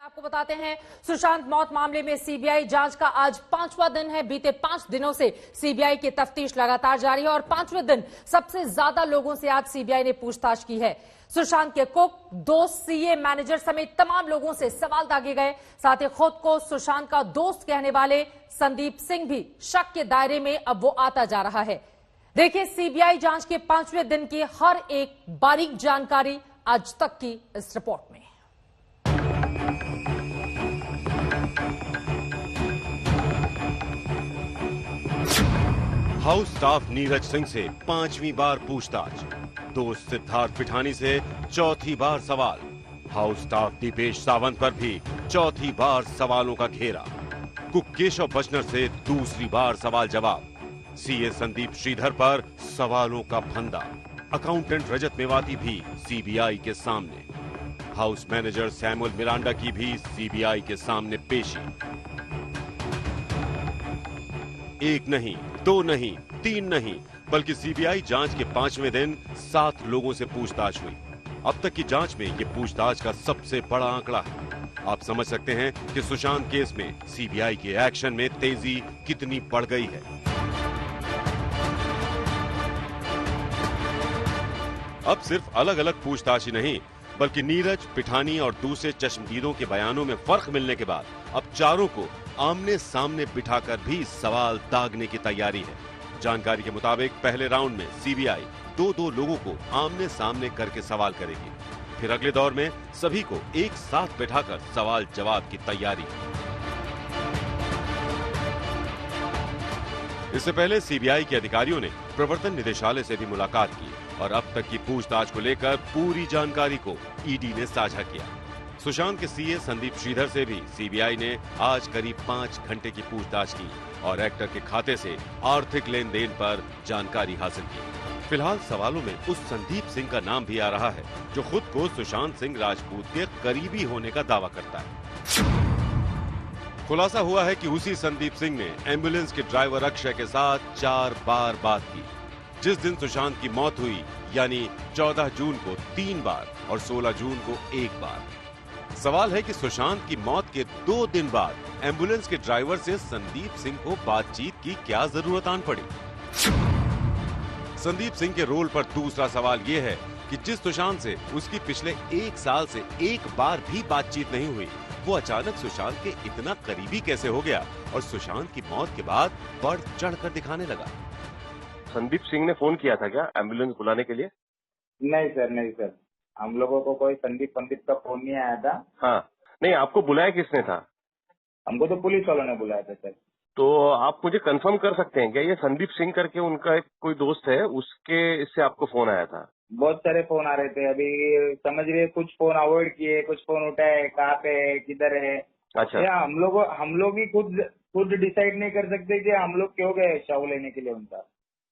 आपको बताते हैं, सुशांत मौत मामले में सीबीआई जांच का आज 5वां दिन है। बीते 5 दिनों से सीबीआई की तफ्तीश लगातार जारी है और 5वें दिन सबसे ज्यादा लोगों से आज सीबीआई ने पूछताछ की है। सुशांत के कुक, दोस्त, सीए, मैनेजर समेत तमाम लोगों से सवाल दागे गए। साथ ही खुद को सुशांत का दोस्त कहने वाले संदीप सिंह भी शक के दायरे में अब वो आता जा रहा है। देखिए सीबीआई जांच के 5वें दिन की हर एक बारीक जानकारी आज तक की इस रिपोर्ट में। हाउस स्टाफ नीरज सिंह से 5वीं बार पूछताछ, दोस्त सिद्धार्थ पिठानी से 4थी बार सवाल, हाउस स्टाफ दीपेश सावंत पर भी 4थी बार सवालों का घेरा, कुक केशव बचनर से दूसरी बार सवाल जवाब, सीए संदीप श्रीधर पर सवालों का फंदा, अकाउंटेंट रजत मेवाती भी सीबीआई के सामने, हाउस मैनेजर सैमुअल मिरांडा की भी सीबीआई के सामने पेशी। एक नहीं, 2 नहीं, 3 नहीं, बल्कि सीबीआई जांच के 5वें दिन 7 लोगों से पूछताछ हुई। अब तक की जांच में ये पूछताछ का सबसे बड़ा आंकड़ा है। आप समझ सकते हैं कि सुशांत केस में सीबीआई के एक्शन में तेजी कितनी बढ़ गई है। अब सिर्फ अलग अलग पूछताछ ही नहीं, बल्कि नीरज, पिठानी और दूसरे चश्मदीदों के बयानों में फर्क मिलने के बाद अब चारों को आमने सामने बिठाकर भी सवाल दागने की तैयारी है। जानकारी के मुताबिक पहले राउंड में सीबीआई 2-2 लोगों को आमने सामने करके सवाल करेगी। फिर अगले दौर में सभी को एक साथ बिठाकर सवाल जवाब की तैयारी है। इससे पहले सीबीआई के अधिकारियों ने प्रवर्तन निदेशालय से भी मुलाकात की और अब तक की पूछताछ को लेकर पूरी जानकारी को ईडी ने साझा किया। सुशांत के सीए संदीप श्रीधर से भी सीबीआई ने आज करीब 5 घंटे की पूछताछ की और एक्टर के खाते से आर्थिक लेन देन पर जानकारी हासिल की। फिलहाल सवालों में उस संदीप सिंह का नाम भी आ रहा है जो खुद को सुशांत सिंह राजपूत के करीबी होने का दावा करता है। खुलासा हुआ है कि उसी संदीप सिंह ने एम्बुलेंस के ड्राइवर अक्षय के साथ 4 बार बात की। जिस दिन सुशांत की मौत हुई यानी 14 जून को 3 बार और 16 जून को 1 बार। सवाल है कि सुशांत की मौत के 2 दिन बाद एम्बुलेंस के ड्राइवर से संदीप सिंह को बातचीत की क्या जरूरत आन पड़ी। संदीप सिंह के रोल पर दूसरा सवाल ये है कि जिस सुशांत से उसकी पिछले 1 साल से 1 बार भी बातचीत नहीं हुई, वो अचानक सुशांत के इतना करीबी कैसे हो गया और सुशांत की मौत के बाद बढ़ चढ़कर दिखाने लगा। संदीप सिंह ने फोन किया था क्या एम्बुलेंस बुलाने के लिए? नहीं सर, हम लोगों को कोई संदीप का फोन नहीं आया था। हाँ, नहीं, आपको बुलाया किसने था? हमको तो पुलिस वालों ने बुलाया था सर। तो आप मुझे कंफर्म कर सकते हैं क्या ये संदीप सिंह करके उनका एक कोई दोस्त है, उसके इससे आपको फोन आया था? बहुत सारे फोन आ रहे थे, अभी समझ रहे, कुछ फोन अवॉइड किए, कुछ फोन उठाए, कहाँ पे है, किधर है। अच्छा, या हम लोग ही खुद डिसाइड नहीं कर सकते कि हम लोग क्यों गए शव लेने के लिए उनका।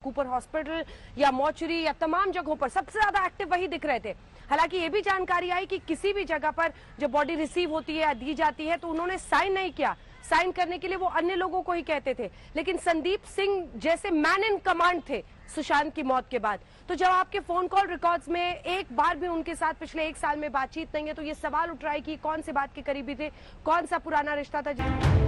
कूपर हॉस्पिटल या मॉर्चरी या तमाम जगहों पर सबसे ज्यादा एक्टिव वही दिख रहे थे। हालांकि ये भी जानकारी आई कि किसी भी जगह पर जब बॉडी रिसीव होती है या दी जाती है तो उन्होंने साइन नहीं किया। साइन करने के लिए वो अन्य लोगों को ही कहते थे, लेकिन संदीप सिंह जैसे मैन इन कमांड थे सुशांत की मौत के बाद। तो जब आपके फोन कॉल रिकॉर्ड्स में एक बार भी उनके साथ पिछले 1 साल में बातचीत नहीं है, तो ये सवाल उठ रहा है कि कौन से बात के करीबी थे, कौन सा पुराना रिश्ता था।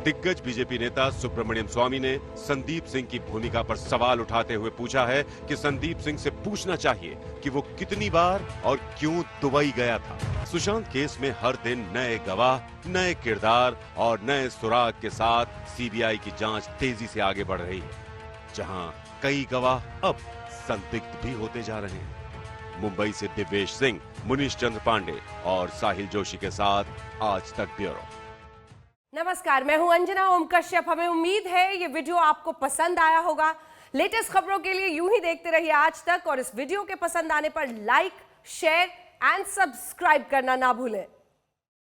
दिग्गज बीजेपी नेता सुब्रमण्यम स्वामी ने संदीप सिंह की भूमिका पर सवाल उठाते हुए पूछा है कि संदीप सिंह से पूछना चाहिए कि वो कितनी बार और क्यों दुबई गया था। सुशांत केस में हर दिन नए गवाह, नए किरदार और नए सुराग के साथ सीबीआई की जांच तेजी से आगे बढ़ रही है, जहां कई गवाह अब संदिग्ध भी होते जा रहे हैं। मुंबई से दिव्येश सिंह, मुनीश चंद्र पांडे और साहिल जोशी के साथ आज तक ब्यूरो। नमस्कार, मैं हूं अंजना ओम कश्यप। हमें उम्मीद है ये वीडियो आपको पसंद आया होगा। लेटेस्ट खबरों के लिए यूं ही देखते रहिए आज तक और इस वीडियो के पसंद आने पर लाइक, शेयर एंड सब्सक्राइब करना ना भूलें।